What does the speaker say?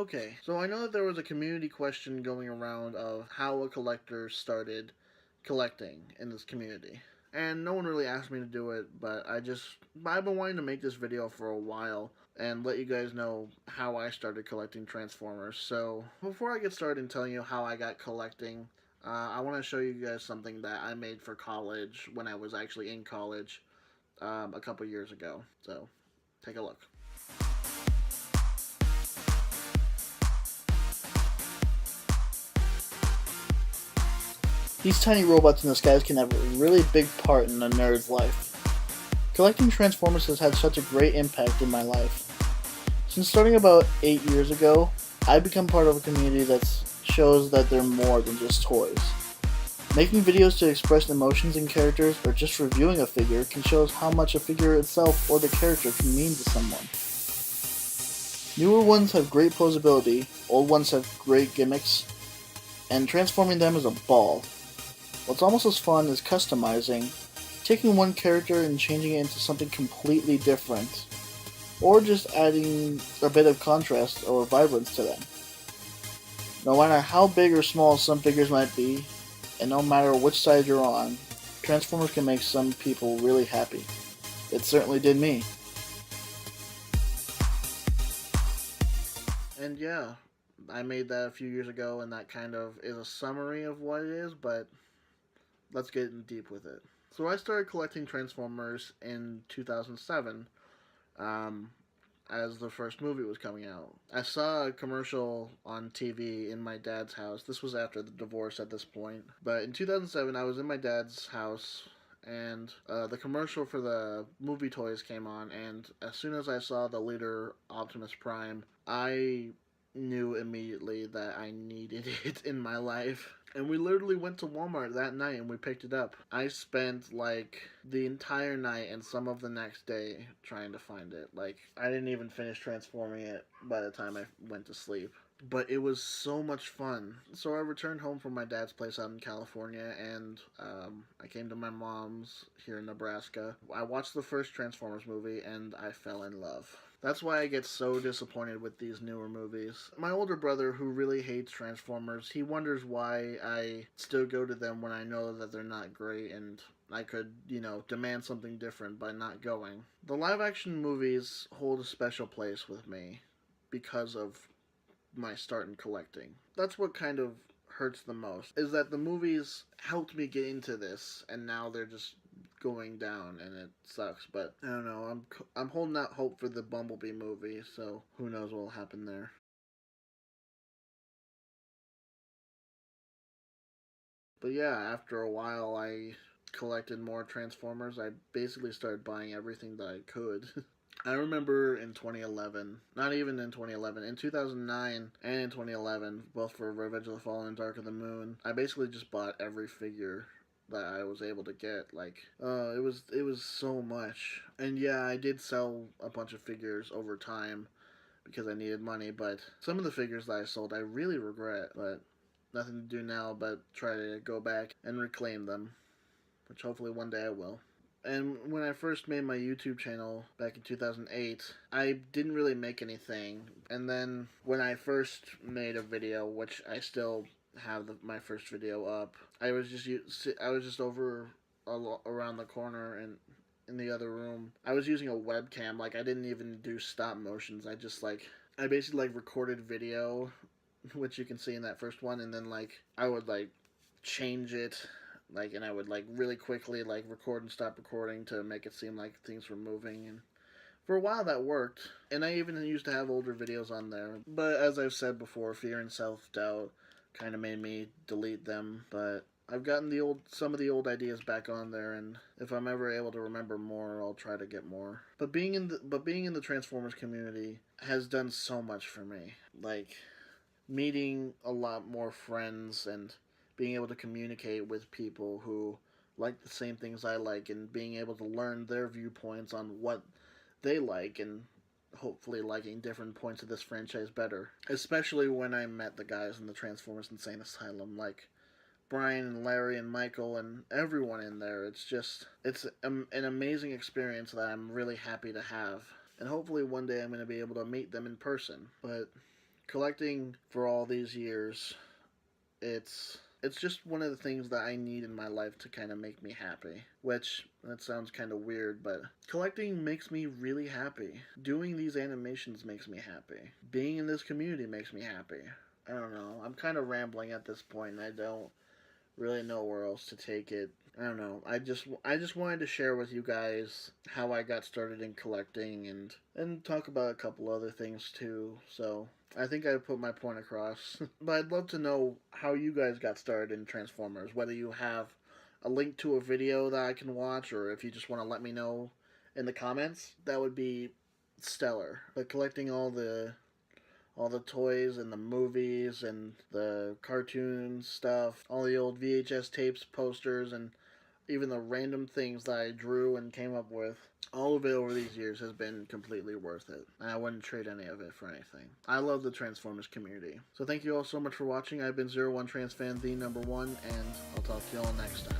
Okay, so I know that there was a community question going around of how a collector started collecting in this community. And no one really asked me to do it, but I've been wanting to make this video for a while and let you guys know how I started collecting Transformers. So before I get started in telling you how I got collecting, I want to show you guys something that I made for college when I was actually in college a couple years ago. So take a look. These tiny robots in the skies can have a really big part in a nerd's life. Collecting Transformers has had such a great impact in my life. Since starting about 8 years ago, I've become part of a community that shows that they're more than just toys. Making videos to express emotions in characters or just reviewing a figure can show how much a figure itself or the character can mean to someone. Newer ones have great posability, old ones have great gimmicks, and transforming them is a ball. What's almost as fun is customizing, taking one character and changing it into something completely different, or just adding a bit of contrast or vibrance to them. No matter how big or small some figures might be, and no matter which side you're on, Transformers can make some people really happy. It certainly did me. And yeah, I made that a few years ago, and that kind of is a summary of what it is, but let's get in deep with it. So I started collecting Transformers in 2007, um, as the first movie was coming out. I saw a commercial on TV in my dad's house. This was after the divorce at this point. But in 2007, I was in my dad's house, and the commercial for the movie toys came on, and as soon as I saw the leader Optimus Prime, I knew immediately that I needed it in my life. And we literally went to Walmart that night and we picked it up. I spent like the entire night and some of the next day trying to find it. Like, I didn't even finish transforming it by the time I went to sleep. But it was so much fun. So I returned home from my dad's place out in California, and I came to my mom's here in Nebraska. I watched the first Transformers movie and I fell in love. That's why I get so disappointed with these newer movies. My older brother, who really hates Transformers, he wonders why I still go to them when I know that they're not great and I could, demand something different by not going. The live action movies hold a special place with me because of my start in collecting. That's what kind of hurts the most, is that the movies helped me get into this and now they're just going down and it sucks. But I don't know, I'm holding out hope for the Bumblebee movie, so who knows what will happen there. But yeah, after a while I collected more Transformers. I basically started buying everything that I could. I remember in 2011, not even in 2011, in 2009 and in 2011, both for Revenge of the Fallen and Dark of the Moon, I basically just bought every figure that I was able to get. Like, it was so much. And yeah, I did sell a bunch of figures over time because I needed money, but some of the figures that I sold I really regret, but nothing to do now but try to go back and reclaim them, which hopefully one day I will. And when I first made my YouTube channel back in 2008, I didn't really make anything. And then when I first made a video, which I still have my first video up, I was just over around the corner and in the other room. I was using a webcam. Like, I didn't even do stop motions. I basically like recorded video, which you can see in that first one, and then like I would like change it, like, and I would like really quickly like record and stop recording to make it seem like things were moving. And for a while that worked, and I even used to have older videos on there, but as I've said before, fear and self-doubt kind of made me delete them. But I've gotten some of the old ideas back on there, and if I'm ever able to remember more, I'll try to get more. But being in the Transformers community has done so much for me. Like, meeting a lot more friends and being able to communicate with people who like the same things I like, and being able to learn their viewpoints on what they like, and hopefully liking different points of this franchise better. Especially when I met the guys in the Transformers Insane Asylum, like Brian and Larry and Michael and everyone in there. It's an amazing experience that I'm really happy to have. And hopefully one day I'm going to be able to meet them in person. But collecting for all these years, it's just one of the things that I need in my life to kind of make me happy. Which, that sounds kind of weird, but collecting makes me really happy. Doing these animations makes me happy. Being in this community makes me happy. I don't know. I'm kind of rambling at this point, and I don't really know where else to take it. I don't know. I just wanted to share with you guys how I got started in collecting and talk about a couple other things too. So I think I put my point across. But I'd love to know how you guys got started in Transformers. Whether you have a link to a video that I can watch, or if you just want to let me know in the comments, that would be stellar. But collecting all the toys and the movies and the cartoon stuff, all the old VHS tapes, posters, and even the random things that I drew and came up with, all of it over these years has been completely worth it. And I wouldn't trade any of it for anything. I love the Transformers community. So thank you all so much for watching. I've been Zero One Trans Fan, the #1, and I'll talk to you all next time.